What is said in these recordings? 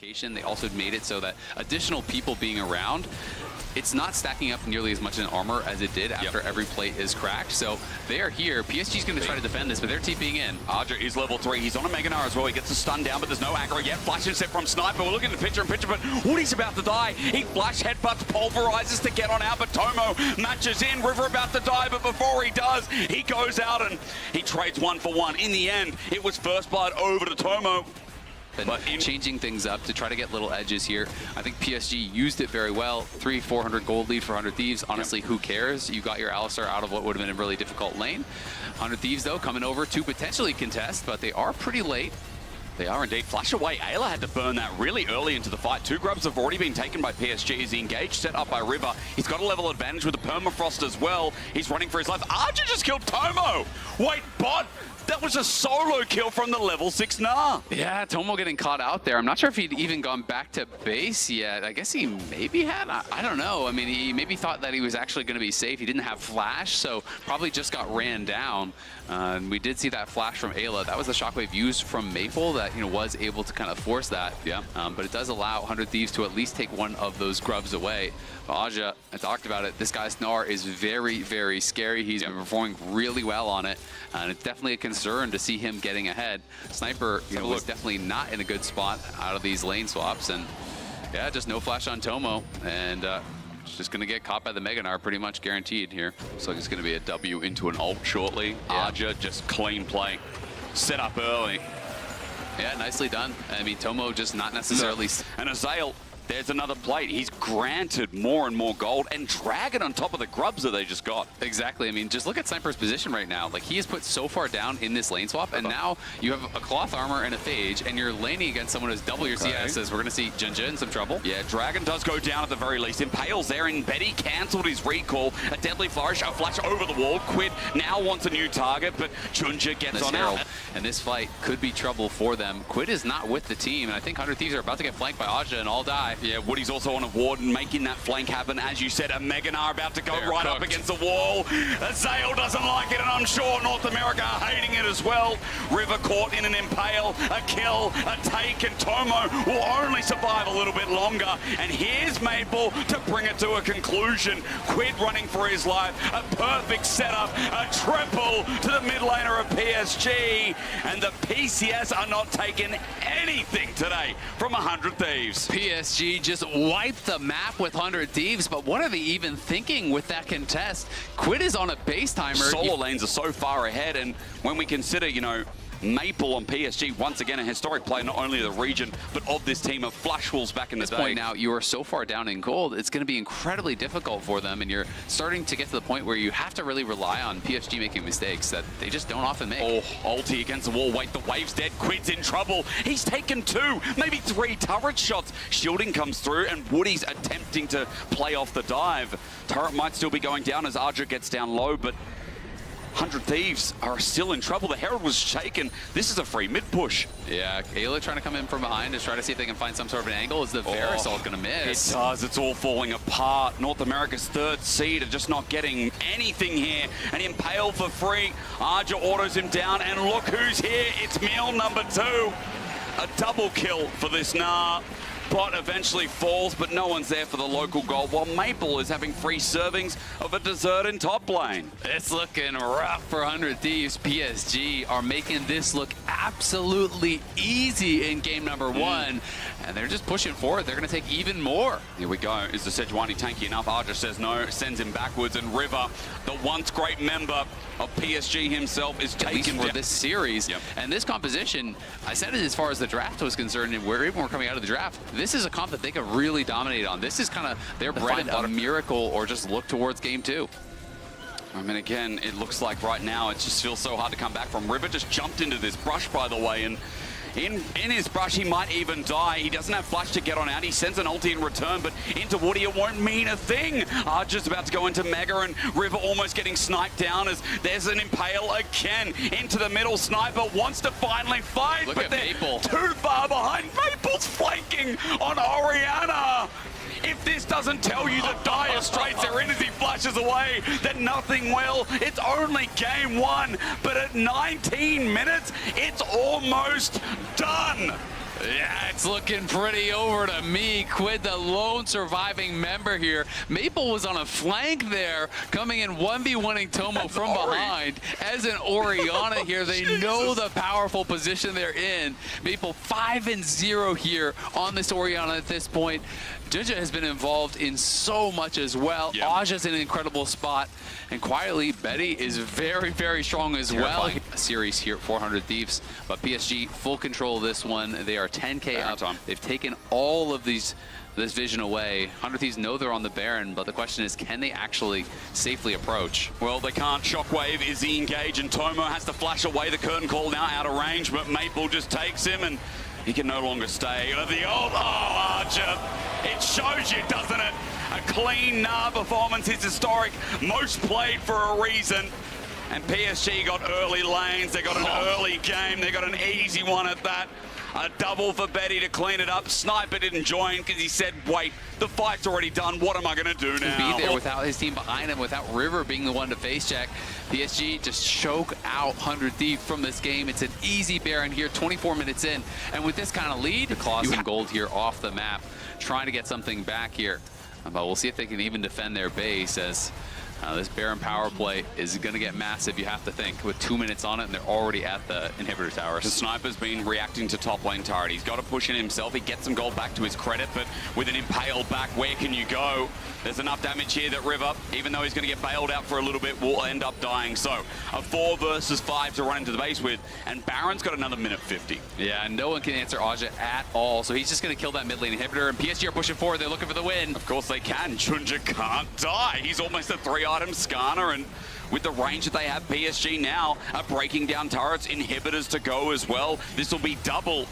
location. They also made it so that additional people being around, it's not stacking up nearly as much in armor as it did after every plate is cracked. So they are here. PSG's going to try to defend this, but they're TPing in. Arja is level 3. He's on a Mega Gnar as well. He gets a stun down, but there's no aggro yet. Flash intercept from Sniper. We're looking at the picture-in-picture, but Woody's about to die. He flash headbutts, pulverizes to get on out, but Tomo matches in. River about to die, but before he does, he goes out and he trades 1 for 1. In the end, it was first blood over to Tomo. But changing things up to try to get little edges here. I think PSG used it very well. 400 gold lead for 100 Thieves. Honestly, who cares? You got your Alistar out of what would have been a really difficult lane. 100 Thieves, though, coming over to potentially contest, but they are pretty late. They are indeed. Flash away. Ayla had to burn that really early into the fight. 2 grubs have already been taken by PSG. He's engaged, set up by River. He's got a level advantage with the permafrost as well. He's running for his life. Arja just killed Tomo. Wait, bot. That was a solo kill from the level 6 Gnar. Yeah, Tomo getting caught out there. I'm not sure if he'd even gone back to base yet. I guess he maybe had. I don't know. I mean, he maybe thought that he was actually going to be safe. He didn't have flash, so probably just got ran down. And we did see that flash from Ayla. That was the shockwave used from Maple that was able to kind of force that. Yeah. But it does allow 100 Thieves to at least take one of those grubs away. Aja, I talked about it. This guy's Gnar is very, very scary. He's been performing really well on it, and it's definitely a concern to see him getting ahead. Sniper, was definitely not in a good spot out of these lane swaps, and yeah, just no flash on Tomo, and just going to get caught by the Mega Gnar pretty much guaranteed here. Looks like it's going to be a W into an ult shortly. Yeah. Arja just clean play, set up early. Yeah, nicely done. I mean, Tomo just not necessarily. And Azael, there's another plate. He's granted more and more gold and Dragon on top of the grubs that they just got. Exactly. I mean, just look at Sniper's position right now. Like, he is put so far down in this lane swap, and now you have a cloth armor and a phage, and you're laning against someone who's double your CSs. We're going to see Jinja in some trouble. Yeah, Dragon does go down at the very least. Impale's there, and Betty cancelled his recall. A deadly flourish, a flash over the wall. Quid now wants a new target, but Junja gets on out. And this fight could be trouble for them. Quid is not with the team, and I think 100 Thieves are about to get flanked by Aja and all die. Yeah, Woody's also on a ward and making that flank happen. As you said, a Mega Gnar about to go right up against the wall. Azael doesn't like it, and I'm sure North America are hating it as well. River caught in an impale, a kill, a take, and Tomo will only survive a little bit longer. And here's Maple to bring it to a conclusion. Quid running for his life, a perfect setup, a triple to the mid laner of PSG, and the PCS are not taking anything today from 100 Thieves. PSG just wiped the map with 100 Thieves, but what are they even thinking with that contest? Quid is on a base timer. Solo lanes are so far ahead, and when we consider, Maple on PSG, once again a historic play, not only of the region, but of this team of Flash Wolves back in the day. At this point now, you are so far down in gold, it's going to be incredibly difficult for them, and you're starting to get to the point where you have to really rely on PSG making mistakes that they just don't often make. Oh, ulti against the wall. Wait, the wave's dead. Quid's in trouble. He's taken 2, maybe 3 turret shots. Shielding comes through, and Woody's attempting to play off the dive. Turret might still be going down as Arja gets down low, but 100 Thieves are still in trouble. The Herald was shaken. This is a free mid push. Yeah, Ayla trying to come in from behind to try to see if they can find some sort of an angle. Is the Varus all going to miss? It does. It's all falling apart. North America's 3rd seed are just not getting anything here. And Impale for free. Arja autos him down, and look who's here. It's meal number 2. A double kill for this Gnar. Bot eventually falls, but no one's there for the local goal, while Maple is having free servings of a dessert in top lane. It's looking rough for 100 Thieves. PSG are making this look absolutely easy in game number 1, and they're just pushing forward. They're going to take even more. Here we go. Is the Sejuani tanky enough? Arja says no, sends him backwards, and River, the once great member of PSG himself, is taken for this series. And this composition, I said it as far as the draft was concerned, and even we're coming out of the draft, this is a comp that they could really dominate on. This is kind of their bread and butter. A miracle, or just look towards game 2. I mean, again, it looks like right now it just feels so hard to come back from. River just jumped into this brush, by the way, and in his brush, he might even die. He doesn't have flash to get on out. He sends an ulti in return, but into Woody, it won't mean a thing. Arja's about to go into Mega, and River almost getting sniped down as there's an Impale again into the middle. Sniper wants to finally fight, but they're too far behind. Maple's flanking on Orianna. If this doesn't tell you the dire straits they're in as he flashes away, then nothing will. It's only game 1, but at 19 minutes, it's almost done. Yeah, it's looking pretty over to me. Quid, the lone surviving member here. Maple was on a flank there, coming in 1v1ing Tomo from behind. As an Orianna here, they know the powerful position they're in. Maple 5-0 here on this Orianna at this point. Junja has been involved in so much as well. Yeah. Aja's in an incredible spot. And quietly, Betty is very, very strong as well. A series here at 400 Thieves, but PSG full control of this one. They are 10K up. They've taken all of this vision away. 100 Thieves know they're on the Baron, but the question is, can they actually safely approach? Well, they can't. Shockwave is the engage, and Tomo has to flash away. The curtain call now out of range, but Maple just takes him, and he can no longer stay. The old, Archer. It shows you, doesn't it? A clean performance is historic. Most played for a reason. And PSG got early lanes. They got an early game. They got an easy one at that. A double for Betty to clean it up. Sniper didn't join because he said, wait, the fight's already done. What am I going to do now? Be there without his team behind him, without River being the one to face check. PSG just choke out 100 Thieves from this game. It's an easy Baron here, 24 minutes in. And with this kind of lead, the Claws and Gold here off the map, trying to get something back here. But we'll see if they can even defend their base, as this Baron power play is going to get massive, you have to think, with 2 minutes on it, and they're already at the inhibitor towers. The Sniper's been reacting to top lane turret. He's got to push in himself. He gets some gold back to his credit, but with an impale back, where can you go? There's enough damage here that River, even though he's going to get bailed out for a little bit, will end up dying. So a 4 versus 5 to run into the base with, and Baron's got another minute 50. Yeah, and no one can answer Aja at all, so he's just going to kill that mid lane inhibitor, and PSG are pushing forward. They're looking for the win. Of course they can. Junja can't die. He's almost a 3-item scanner, and with the range that they have, PSG now are breaking down turrets, inhibitors to go as well. This will be double.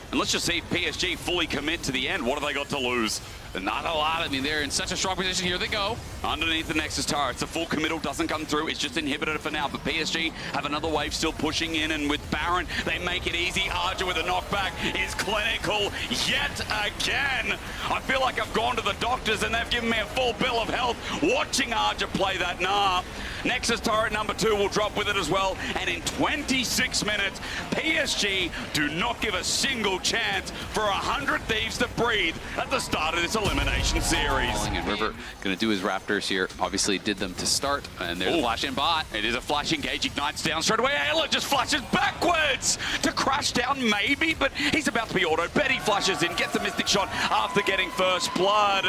And let's just see if PSG fully commit to the end. What have they got to lose? Not a lot. I mean, they're in such a strong position. Here they go. Underneath the Nexus turrets, the full committal doesn't come through. It's just inhibited for now. But PSG have another wave still pushing in. And with Baron, they make it easy. Arja with a knockback is clinical yet again. I feel like I've gone to the doctors and they've given me a full bill of health watching Arja play that Nah. Nexus turret number 2 will drop with it as well. And in 26 minutes, PSG do not give a single chance for 100 Thieves to breathe at the start of this elimination series. And River going to do his Raptors here. Obviously did them to start, and there's a flash in bot. It is a flash engage, ignites down straight away. Ayla just flashes backwards to crash down maybe, but he's about to be auto. Betty flashes in, gets the Mystic shot after getting first blood.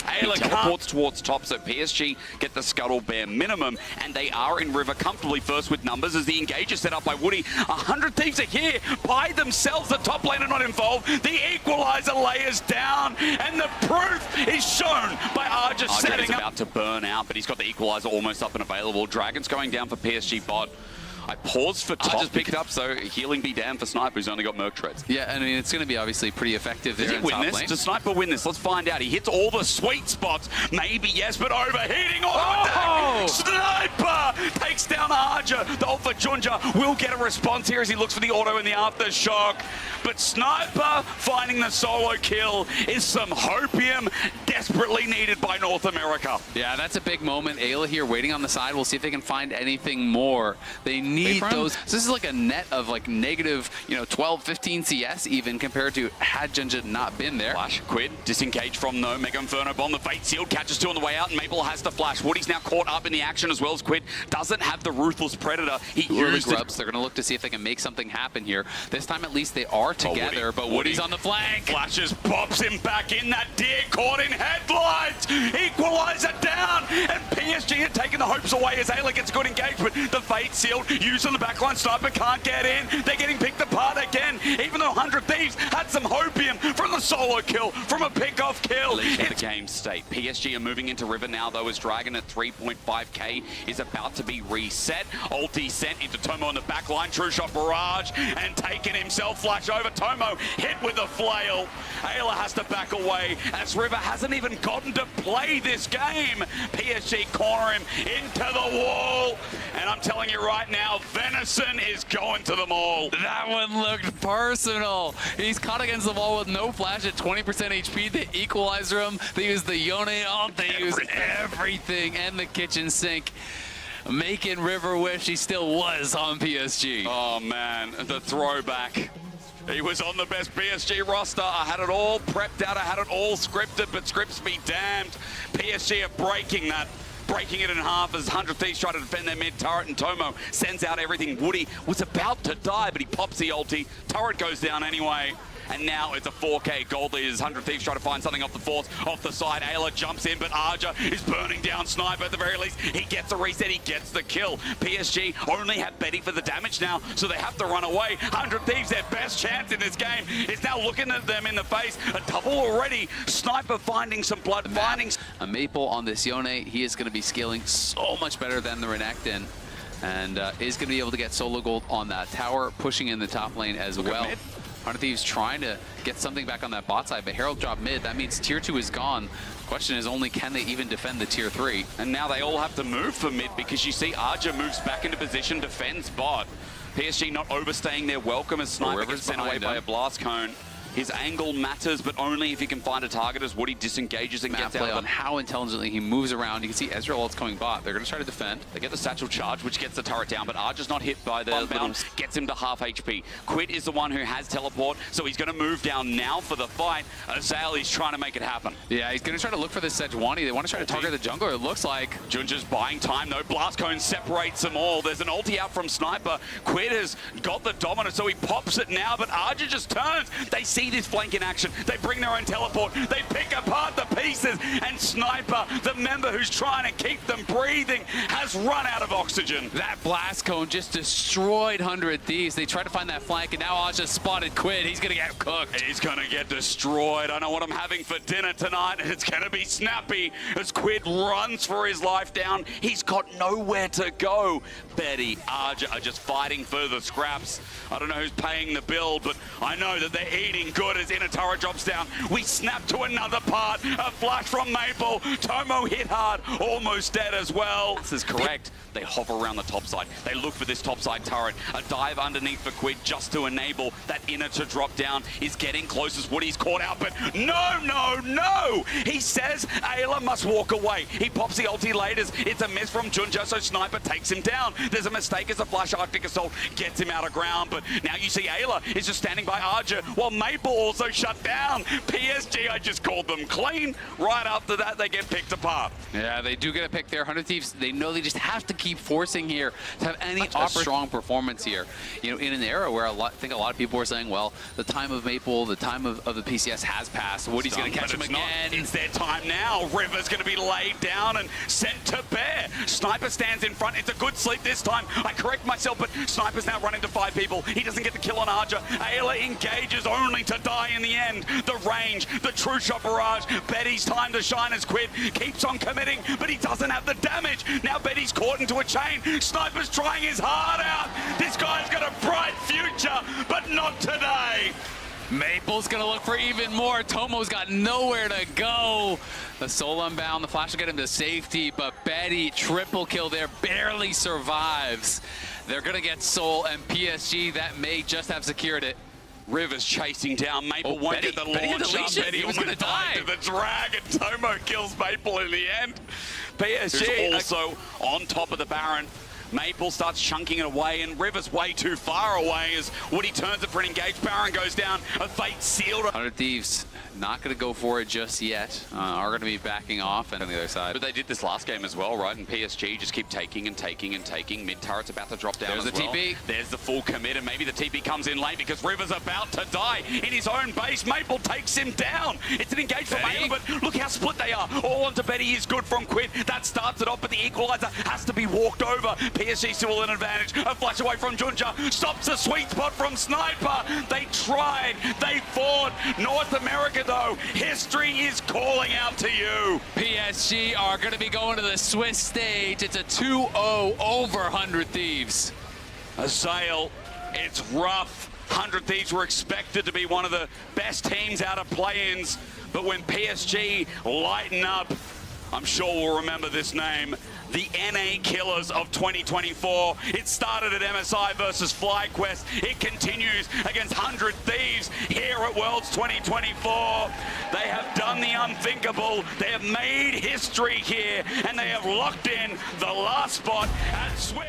Ayla teleports towards top, so PSG get the scuttle bare minimum, and they are in River comfortably first with numbers as the engage is set up by Woody. 100 Thieves are here by themselves. The top lane are not involved. The equalizer layers down, and the proof is shown by Arja setting up. About to burn out, but he's got the equalizer almost up and available. Dragon's going down for PSG bot. I paused for top. Just picked up, so healing be damned for Sniper, who's only got Merc Treads. Yeah, I mean, it's going to be obviously pretty effective there in top lane. Does Sniper win this? Let's find out. He hits all the sweet spots. Maybe yes, but overheating auto attack. Sniper takes down Arja. The ult for Junja will get a response here as he looks for the auto and the aftershock. But Sniper finding the solo kill is some hopium desperately needed by North America. Yeah, that's a big moment. Ayla here waiting on the side. We'll see if they can find anything more. They need those. So this is like a net of like negative, 12, 15 CS even compared to had Junja not been there. Flash, Quid, disengaged from the Mega Inferno Bomb. The Fate Sealed catches 2 on the way out, and Maple has to flash. Woody's now caught up in the action as well as Quid doesn't have the Ruthless Predator. He used grubs. They're going to look to see if they can make something happen here. This time at least they are together, but Woody's on the flank. Flashes, pops him back in. That deer caught in headlights. Equalizer down, and PSG had taken the hopes away as Ayla gets good engagement. The Fate Sealed used on the backline. Sniper can't get in. They're getting picked apart again, even though 100 Thieves had some hopium from the solo kill, from a pick-off kill. In the game state, PSG are moving into River now, though, as Dragon at 3.5k is about to be reset. Ulti sent into Tomo on the backline. True shot barrage, and taking himself. Flash over. Tomo hit with a flail. Ayla has to back away as River hasn't even gotten to play this game. PSG corner him into the wall, and I'm telling you right now, Venison is going to them all. That one looked personal. He's caught against the wall with no flash at 20% HP. They equalizer him. They use the Yone ult. They use everything and the kitchen sink, making River wish he still was on PSG. Oh man, the throwback. He was on the best PSG roster. I had it all prepped out. I had it all scripted, but scripts be damned. PSG are breaking that. Breaking it in half as 100 Thieves try to defend their mid turret, and Tomo sends out everything. Woody was about to die, but he pops the ulti. Turret goes down anyway. And now it's a 4K gold leaders. 100 Thieves try to find something off the force, off the side. Ayla jumps in, but Arja is burning down Sniper at the very least. He gets a reset, he gets the kill. PSG only have Betty for the damage now, so they have to run away. 100 Thieves, their best chance in this game, is now looking at them in the face. A double already. Sniper finding some blood, finding... A Maple on this Yone, he is going to be scaling so much better than the Renekton. And is going to be able to get solo gold on that tower, pushing in the top lane as well. 100 Thieves trying to get something back on that bot side, but Herald dropped mid. That means tier 2 is gone. Question is only, can they even defend the tier 3? And now they all have to move for mid, because you see Arja moves back into position, defends bot. PSG not overstaying their welcome as Sniper gets sent away by a blast cone. His angle matters, but only if he can find a target as Woody disengages and gets out. On how intelligently he moves around. You can see Ezreal ult's coming bot. They're going to try to defend. They get the satchel charge, which gets the turret down, but Arja's not hit by the bounce, gets him to half HP. Quid is the one who has teleport, so he's going to move down now for the fight. Azale is trying to make it happen. Yeah, he's going to try to look for the Sejuani. They want to try to target the jungler, it looks like. Junja's buying time, though. Blast Cone separates them all. There's an ulti out from Sniper. Quid has got the dominant, so he pops it now, but Arja just turns. They see this flank in action. They bring their own teleport. They pick apart the pieces, and Sniper, the member who's trying to keep them breathing, has run out of oxygen. That blast cone just destroyed 100 Thieves. They tried to find that flank, and now Aja spotted Quid. He's going to get cooked. He's going to get destroyed. I know what I'm having for dinner tonight, and it's going to be snappy as Quid runs for his life down. He's got nowhere to go. Betty, Aja are just fighting for the scraps. I don't know who's paying the bill, but I know that they're eating good as Inatara drops down. We snap to another part. A flash from Maple. Tomo hit hard, almost dead as well. This is correct. They hover around the top side. They look for this top side turret. A dive underneath for Quid just to enable that inner to drop down. Is getting close as Woody's caught out, but no, no, no! He says Ayla must walk away. He pops the ulti laters. It's a miss from Junja, so Sniper takes him down. There's a mistake as a flash Arctic Assault gets him out of ground, but now you see Ayla is just standing by Arja while Maple also shut down. PSG, I just called them clean. Right after that, they get picked apart. Yeah, they do get a pick there. 100 Thieves, they know they just have to keep forcing here to have any strong performance here. You know, in an era where I think a lot of people were saying, well, the time of Maple, the time of the PCS has passed. Woody's going to catch him again. It's their time now. River's going to be laid down and sent to bear. Sniper stands in front. It's a good sleep this time. I correct myself, but Sniper's now running to 5 people. He doesn't get the kill on Arja. Ayla engages only to die in the end. The range, the true shot barrage. Betty's time to shine as Quid keeps on committing, but he doesn't have the damage. Now Betty's caught into a chain. Sniper's trying his heart out. This guy's got a bright future, but not today. Maple's gonna look for even more. Tomo's got nowhere to go. The soul unbound, the flash will get him to safety, but Betty, triple kill there, barely survives. They're gonna get soul, and PSG, that may just have secured it. River's chasing down. Maple won't get the launch up. Betty was going to die to the drag, and Tomo kills Maple in the end. PSG also on top of the Baron. Maple starts chunking it away, and River's way too far away as Woody turns it for an engaged. Baron goes down. A fate sealed. 100 Thieves not going to go for it just yet. Are going to be backing off and on the other side. But they did this last game as well, right? And PSG just keep taking and taking and taking. Mid turret's about to drop down. There's as the well. TP. There's the full commit, and maybe the TP comes in late because River's about to die in his own base. Maple takes him down. It's an engage from Maple, but look how split they are. All onto Betty is good from Quid. That starts it off, but the equalizer has to be walked over. PSG still an advantage. A flash away from Junja. Stops the sweet spot from Sniper. They tried. They fought. North America, though, history is calling out to you. PSG are going to be going to the Swiss stage. It's a 2-0 over 100 Thieves. Azale, it's rough. 100 Thieves were expected to be one of the best teams out of play-ins, but when PSG lighten up, I'm sure we'll remember this name. The NA Killers of 2024. It started at MSI versus FlyQuest. It continues against 100 Thieves here at Worlds 2024. They have done the unthinkable. They have made history here, and they have locked in the last spot at Swiss.